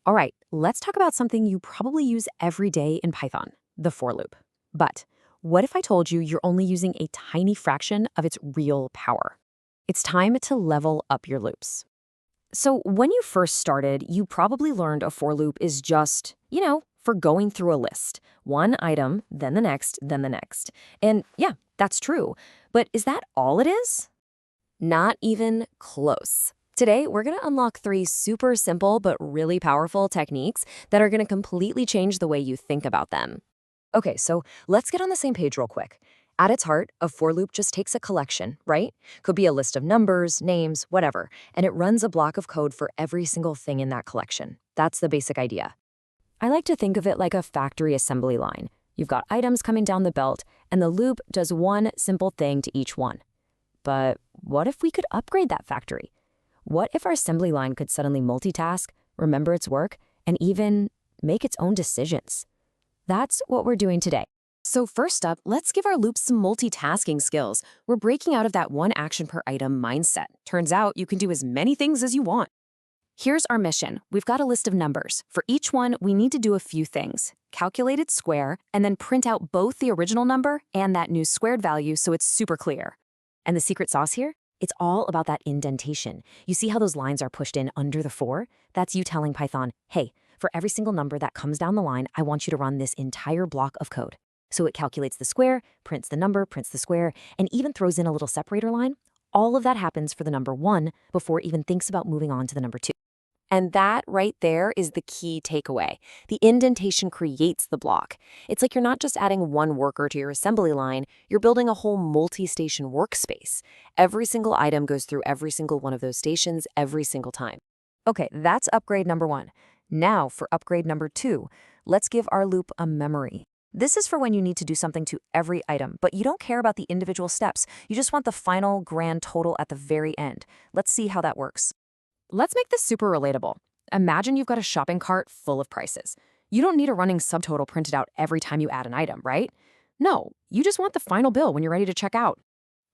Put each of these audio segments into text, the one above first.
All right, let's talk about something you probably use every day in Python, the for loop. But what if I told you you're only using a tiny fraction of its real power? It's time to level up your loops. So when you first started, you probably learned a for loop is just, for going through a list. One item, then the next, then the next. And yeah, that's true. But is that all it is? Not even close. Today, we're going to unlock 3 super simple but really powerful techniques that are going to completely change the way you think about them. Okay, so let's get on the same page real quick. At its heart, a for loop just takes a collection, right? Could be a list of numbers, names, whatever, and it runs a block of code for every single thing in that collection. That's the basic idea. I like to think of it like a factory assembly line. You've got items coming down the belt, and the loop does one simple thing to each one. But what if we could upgrade that factory? What if our assembly line could suddenly multitask, remember its work, and even make its own decisions? That's what we're doing today. So first up, let's give our loops some multitasking skills. We're breaking out of that one action per item mindset. Turns out you can do as many things as you want. Here's our mission. We've got a list of numbers. For each one, we need to do a few things. Calculate its square, and then print out both the original number and that new squared value so it's super clear. And the secret sauce here? It's all about that indentation. You see how those lines are pushed in under the for? That's you telling Python, hey, for every single number that comes down the line, I want you to run this entire block of code. So it calculates the square, prints the number, prints the square, and even throws in a little separator line. All of that happens for the number 1 before it even thinks about moving on to the number 2. And that right there is the key takeaway. The indentation creates the block. It's like you're not just adding one worker to your assembly line, you're building a whole multi-station workspace. Every single item goes through every single one of those stations every single time. Okay, that's upgrade number 1. Now for upgrade number 2, let's give our loop a memory. This is for when you need to do something to every item, but you don't care about the individual steps. You just want the final grand total at the very end. Let's see how that works. Let's make this super relatable. Imagine you've got a shopping cart full of prices. You don't need a running subtotal printed out every time you add an item, right? No, you just want the final bill when you're ready to check out.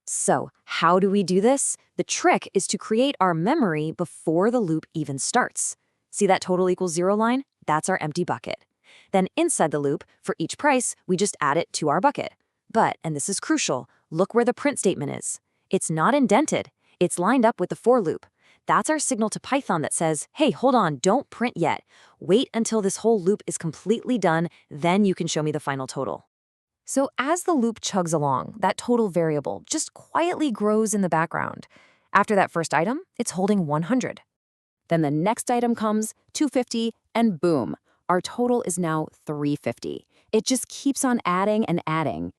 So, how do we do this? The trick is to create our memory before the loop even starts. See that total equals 0 line? That's our empty bucket. Then inside the loop, for each price, we just add it to our bucket. But, and this is crucial, look where the print statement is. It's not indented. It's lined up with the for loop. That's our signal to Python that says, hey, hold on, don't print yet. Wait until this whole loop is completely done, then you can show me the final total. So as the loop chugs along, that total variable just quietly grows in the background. After that first item, it's holding 100. Then the next item comes, 250, and boom, our total is now 350. It just keeps on adding and adding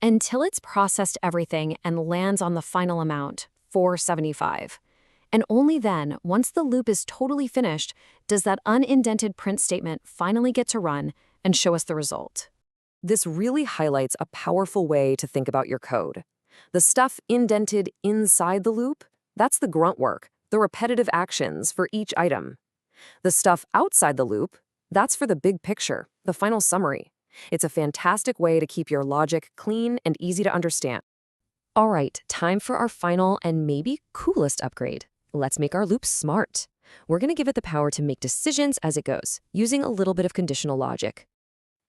until it's processed everything and lands on the final amount, 475. And only then, once the loop is totally finished, does that unindented print statement finally get to run and show us the result. This really highlights a powerful way to think about your code. The stuff indented inside the loop, that's the grunt work, the repetitive actions for each item. The stuff outside the loop, that's for the big picture, the final summary. It's a fantastic way to keep your logic clean and easy to understand. All right, time for our final and maybe coolest upgrade. Let's make our loop smart. We're going to give it the power to make decisions as it goes, using a little bit of conditional logic.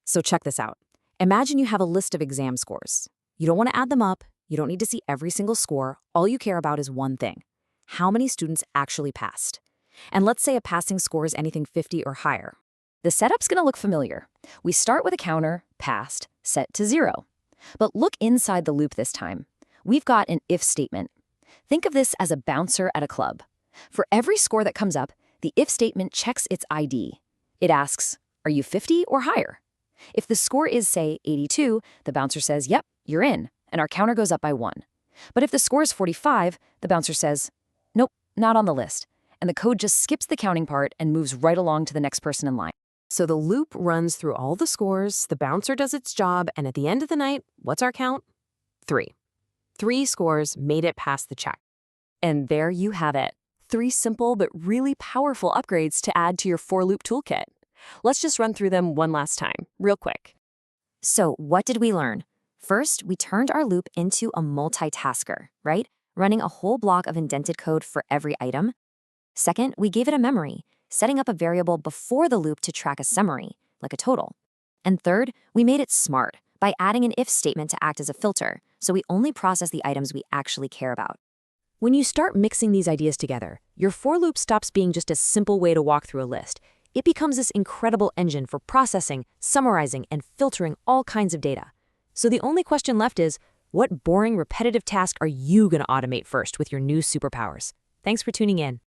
So check this out. Imagine you have a list of exam scores. You don't want to add them up. You don't need to see every single score. All you care about is one thing: how many students actually passed. And let's say a passing score is anything 50 or higher. The setup's going to look familiar. We start with a counter, passed, set to 0. But look inside the loop this time. We've got an if statement. Think of this as a bouncer at a club. For every score that comes up, the if statement checks its ID. It asks, are you 50 or higher? If the score is, say, 82, the bouncer says, yep, you're in, and our counter goes up by 1. But if the score is 45, the bouncer says, nope, not on the list, and the code just skips the counting part and moves right along to the next person in line. So the loop runs through all the scores, the bouncer does its job, and at the end of the night, what's our count? 3. 3 scores made it past the check. And there you have it. 3 simple but really powerful upgrades to add to your for loop toolkit. Let's just run through them one last time, real quick. So what did we learn? First, we turned our loop into a multitasker, right? Running a whole block of indented code for every item. Second, we gave it a memory. setting up a variable before the loop to track a summary, like a total. And third, we made it smart by adding an if statement to act as a filter, so we only process the items we actually care about. When you start mixing these ideas together, your for loop stops being just a simple way to walk through a list. It becomes this incredible engine for processing, summarizing, and filtering all kinds of data. So the only question left is, what boring, repetitive task are you going to automate first with your new superpowers? Thanks for tuning in.